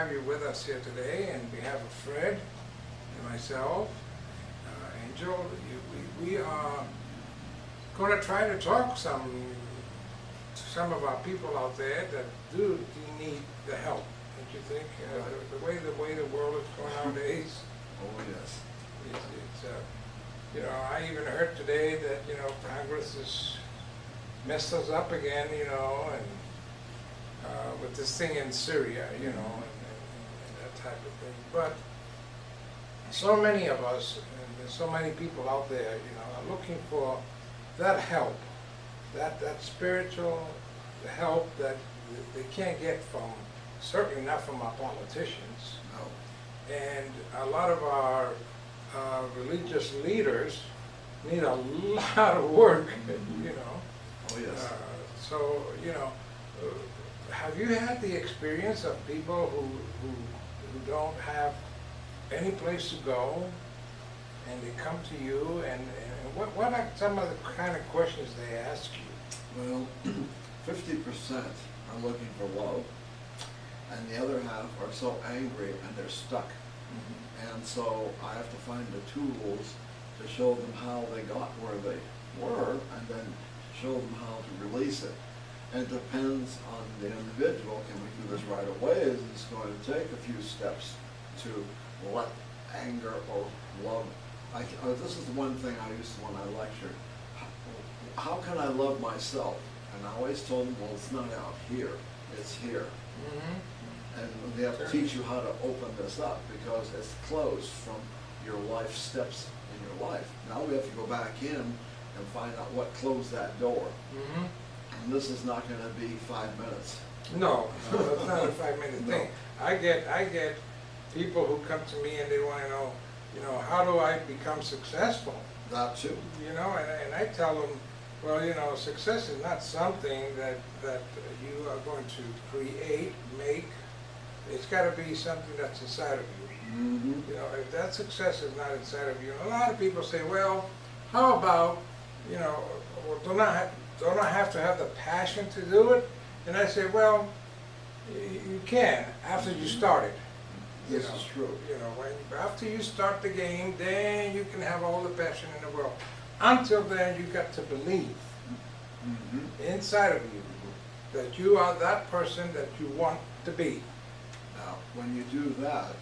have you with us here today. And on behalf of Fred and myself, Angel, we are going to try to talk to some of our people out there that do need the help. Don't you think? The way the world is going nowadays. Oh yes. It's you know, I even heard today that, you know, Congress has messed us up again, you know, and with this thing in Syria, you know, and that type of thing. But so many of us, and there's so many people out there, you know, are looking for that help, that spiritual help that they can't get from, certainly not from our politicians. No. And a lot of our religious leaders need a lot of work, you know. Oh yes. So, you know, have you had the experience of people who don't have any place to go, and they come to you, and what are some of the kind of questions they ask you? Well, 50% are looking for love, and the other half are so angry and they're stuck. And so I have to find the tools to show them how they got where they were, and then show them how to release it. And it depends on the individual. Can we do this right away? Is it's going to take a few steps to let anger or love? This is the one thing I used to when I lectured. How can I love myself? And I always told them, well, it's not out here, it's here. And they have to teach you how to open this up, because it's closed from your life steps in your life. Now we have to go back in and find out what closed that door. And this is not going to be 5 minutes. No, it's not a 5-minute thing. I get people who come to me and they want to know, you know, how do I become successful? That too. You know, and I tell them, well, you know, success is not something that you are going to create, make. It's got to be something that's inside of you. You know, if that success is not inside of you, and a lot of people say, well, how about, you know, don't I have to have the passion to do it? And I say, well, you can after you start it. This is true. You know, after you start the game, then you can have all the passion in the world. Until then, you got to believe inside of you that you are that person that you want to be. Now, when you do that,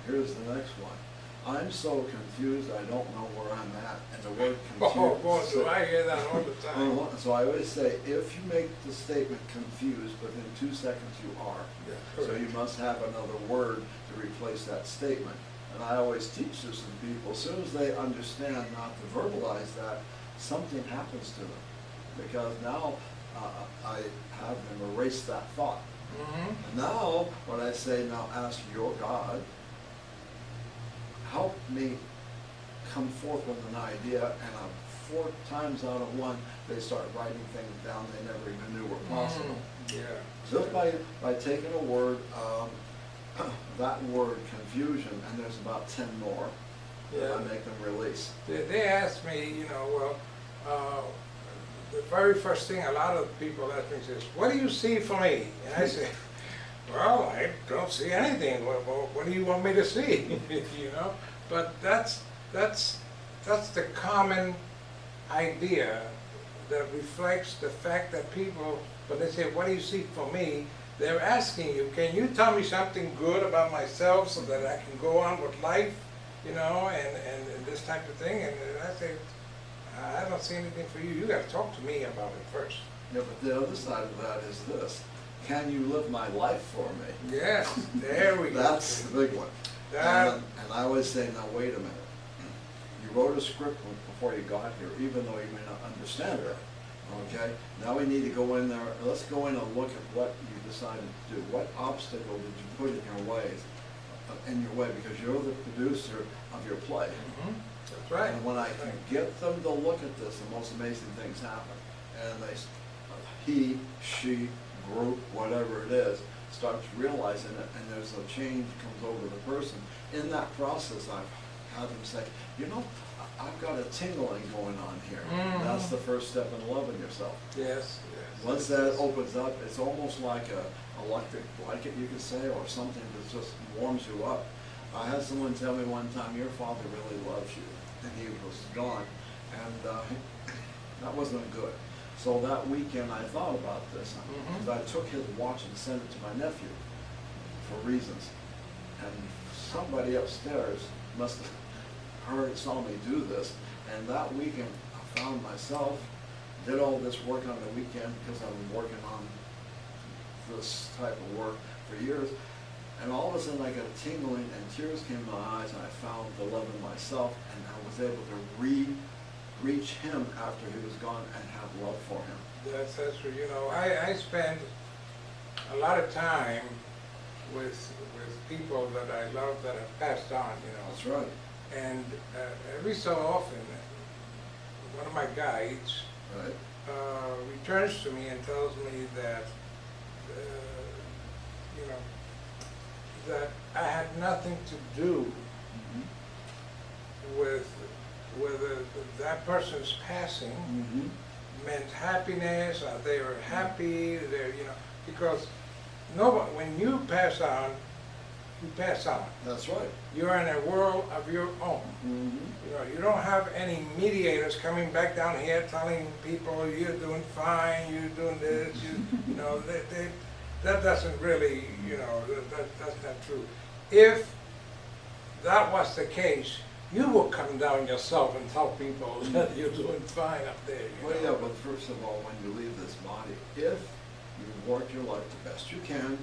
here's the next one. I'm so confused, I don't know where I'm at. And the word confused. Oh, boy, do I hear that all the time. So I always say, if you make the statement confused, within 2 seconds you are. Yeah, So you must have another word to replace that statement. And I always teach this to people. As soon as they understand not to verbalize that, something happens to them. Because now I have them erase that thought. And now, when I say, now ask your God, help me come forth with an idea, and 4 times out of 1, they start writing things down they never even knew were possible. Just by taking a word, that word confusion, and there's about 10 more, that I make them release. They ask me, you know, well, the very first thing a lot of people ask me is, what do you see for me? And I say, well, I don't see anything. Well, what do you want me to see? You know, but that's the common idea that reflects the fact that people, when they say, what do you see for me? They're asking you, can you tell me something good about myself so that I can go on with life, you know, and this type of thing? And I say, I don't see anything for you. You got to talk to me about it first. Yeah, but the other side of that is this. Can you live my life for me? Yes, there we go. That's the big one. And I always say, now wait a minute. You wrote a script before you got here, even though you may not understand it. Okay? Now we need to go in there. Let's go in and look at what you decided to do. What obstacle did you put in your way? Because you're the producer of your play. That's right. And when I can get them to look at this, the most amazing things happen. And he, she, group, whatever it is, starts realizing it, and there's a change comes over the person. In that process, I've have them say, you know, I've got a tingling going on here. Mhm. That's the first step in loving yourself. Yes, yes. Once that opens up, it's almost like a electric blanket, you could say, or something that just warms you up. I had someone tell me one time, your father really loves you, and he was gone, and that wasn't good. So that weekend I thought about this, because I took his watch and sent it to my nephew for reasons. And somebody upstairs must have saw me do this, and that weekend I found myself, did all this work on the weekend because I've been working on this type of work for years, and all of a sudden I got a tingling and tears came to my eyes, and I found the love in myself, and I was able to reach him after he was gone and have love for him. That's true. You know, I spend a lot of time with people that I love that have passed on, you know. That's right. And every so often, one of my guides Right. returns to me and tells me that, you know, that I had nothing to do with whether that person's passing meant happiness, or they were happy, they're, you know, because nobody, when you pass on, you pass on. That's right. You're in a world of your own. You know, you don't have any mediators coming back down here telling people you're doing fine, you're doing this, you know, that doesn't really, you know, that's not true. If that was the case, you will come down yourself and tell people that you're doing fine up there. You Well, know? yeah, but first of all, when you leave this body, if you work your life the best you can,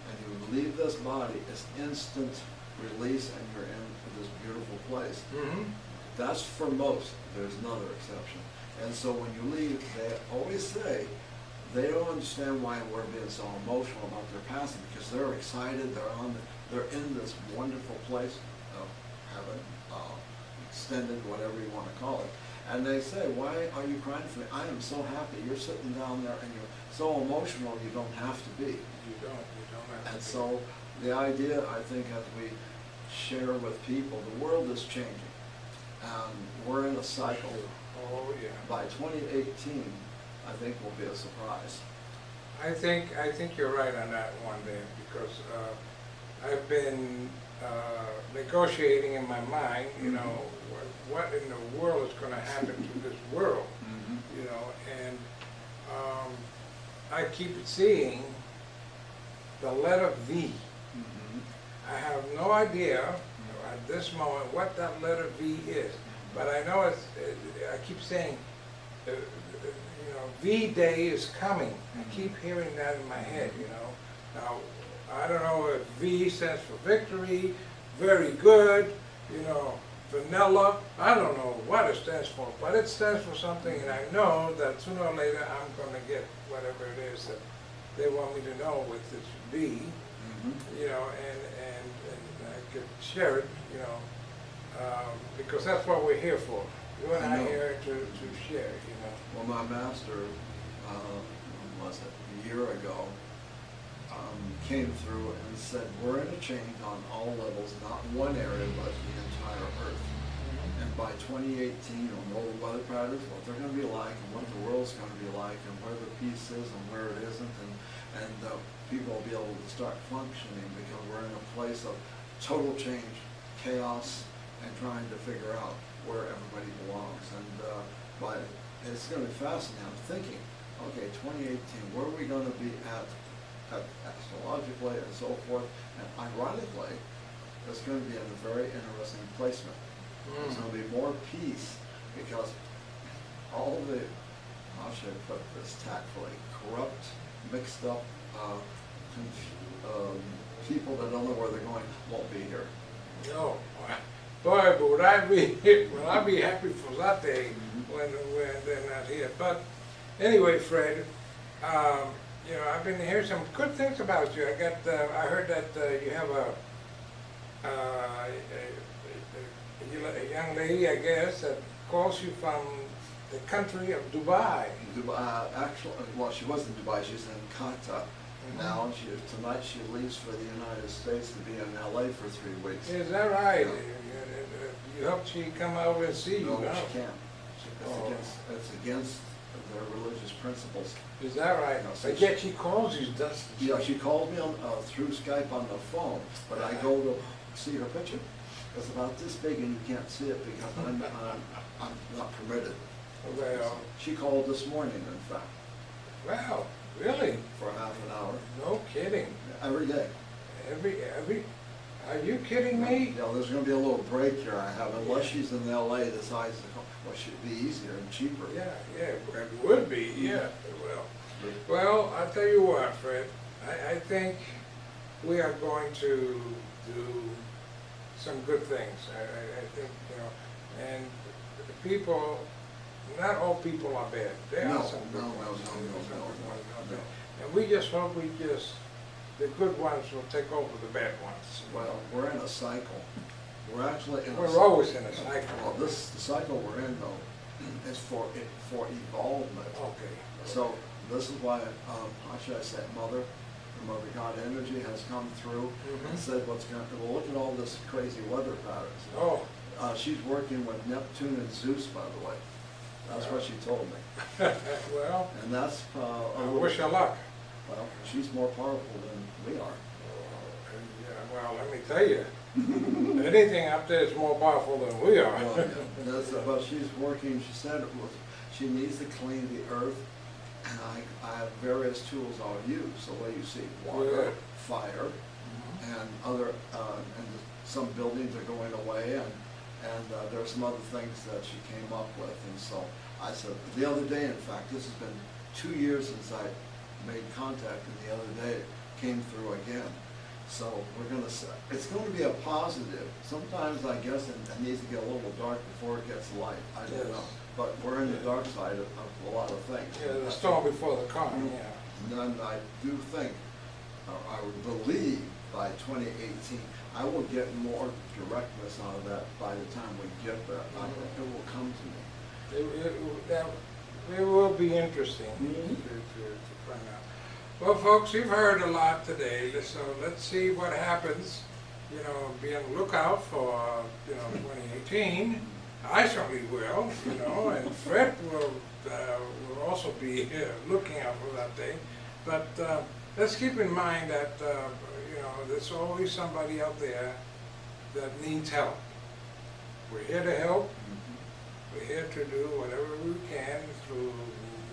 and you leave this body, it's instant release, and you're in this beautiful place. That's for most. There's another exception. And so when you leave, they always say they don't understand why we're being so emotional about their passing, because they're excited. They're in this wonderful place of heaven, extended, whatever you want to call it. And they say, why are you crying for me? I am so happy. You're sitting down there and you're so emotional, you don't have to be. You don't have to. And so the idea, I think, as we share with people, the world is changing. We're in a cycle. Oh, yeah. By 2018, I think will be a surprise. I think you're right on that one there, because I've been negotiating in my mind, you know, what in the world is going to happen to this world, you know, and I keep seeing the letter V. I have no idea at this moment what that letter V is, but I know I keep saying, you know, V-Day is coming. I keep hearing that in my head, you know. Now, I don't know if V stands for victory, very good, you know, vanilla. I don't know what it stands for, but it stands for something, and I know that sooner or later I'm going to get whatever it is that they want me to know with this V, you know, and I could share it, you know, because that's what we're here for. You and I are here to share, you know. Well, my master, when was it, a year ago, came through and said, we're in a change on all levels, not one area, but the entire Earth. And by 2018, you'll know the weather patterns, what they're going to be like, and what the world's going to be like, and where the peace is and where it isn't, and people will be able to start functioning, because we're in a place of total change, chaos, and trying to figure out where everybody belongs. And it's going to be fascinating. I'm thinking, okay, 2018, where are we going to be at astrologically and so forth? And ironically, it's going to be in a very interesting placement. There's going to be more peace, because all the, how should I put this tactfully, corrupt, mixed up people that don't know where they're going won't be here. No, boy, but would I be happy for that day when they're not here. But anyway, Fred, you know, I've been hearing some good things about you. I heard that you have a young lady, I guess, that calls you from the country of Dubai. Actually, well, she was in Dubai. She's in Qatar now. Tonight she leaves for the United States to be in LA for 3 weeks. Is that right? Yeah. You hope she come over and see you, No, no? she can't. Oh. It's against their religious principles. Is that right? No, But yet she calls you, doesn't she? Yeah, she called me on, through Skype on the phone, but I go to see her picture. It's about this big and you can't see it because I'm not permitted. Well, She called this morning, in fact, wow, really? for half an hour, No kidding. every day. Are you kidding me? Yeah, there's gonna be a little break here I have, unless she's in LA, decides to come, well, should be easier and cheaper. Yeah, it would be, yeah, well, I'll tell you what, Fred, I think we are going to do some good things. I think, you know, and the people, not all people are bad. There No, are some good no, ones. no, Some no, good no, ones out no. there. And we just hope the good ones will take over the bad ones. Well, we're in a cycle. We're actually in a. We're always in a cycle. Well, the cycle we're in though, is for evolvement. Okay. So this is why, how should I say, Mother God Energy has come through Mhm. and said what's going to, well, look at all this crazy weather patterns. Oh, She's working with Neptune and Zeus, by the way. That's what she told me. well, And that's, I wish her luck. well, she's more powerful than we are. Yeah, well, let me tell you, anything up there is more powerful than we are. Well, yeah, but she's working, she said it was, she needs to clean the earth, and I have various tools I'll use, the way you see, water, Good. fire, and other, and some buildings are going away, and there are some other things that she came up with, and so I said, the other day, in fact, this has been 2 years since I made contact, and the other day it came through again. So we're gonna say, it's gonna be a positive. Sometimes I guess it needs to get a little dark before it gets light, I don't Yes. know. But we're in the dark side of a lot of things. Yeah, the storm before the calm, yeah. And I do think, I would believe by 2018, I will get more directness out of that by the time we get there. It will come to me. It will be interesting to find out. Well, folks, you've heard a lot today, so let's see what happens. You know, be on the lookout for, 2018. I certainly will, and Fred will also be looking out for that day. But let's keep in mind that, there's always somebody out there that needs help. We're here to help. We're here to do whatever we can through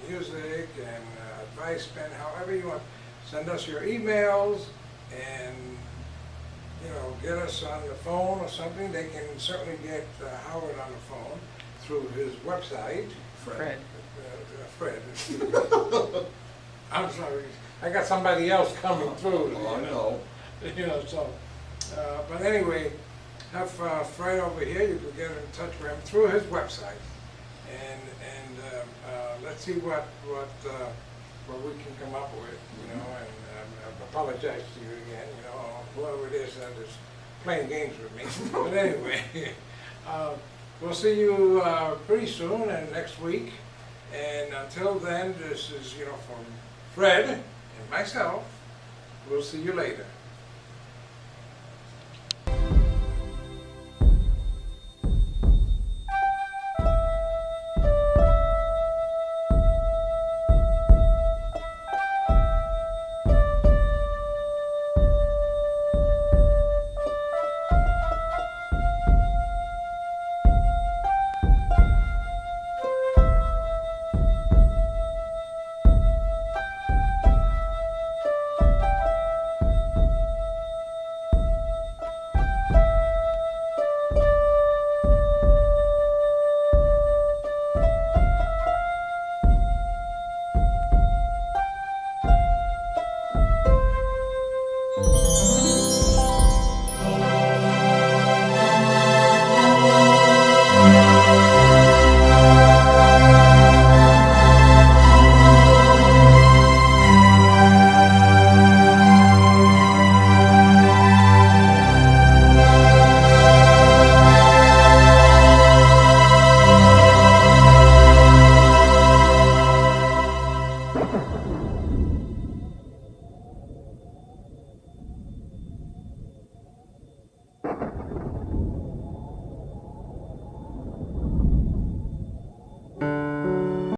music and advice, pen, however you want. Send us your emails and, get us on the phone or something. They can certainly get Howard on the phone through his website. Fred. Fred. I'm sorry, I got somebody else coming through. Oh, I know. But anyway, have Fred over here, you can get in touch with him through his website. And let's see what we can come up with, and I apologize to you again, whoever it is that is playing games with me. But anyway, we'll see you pretty soon and next week. And until then, this is, from Fred and myself. We'll see you later.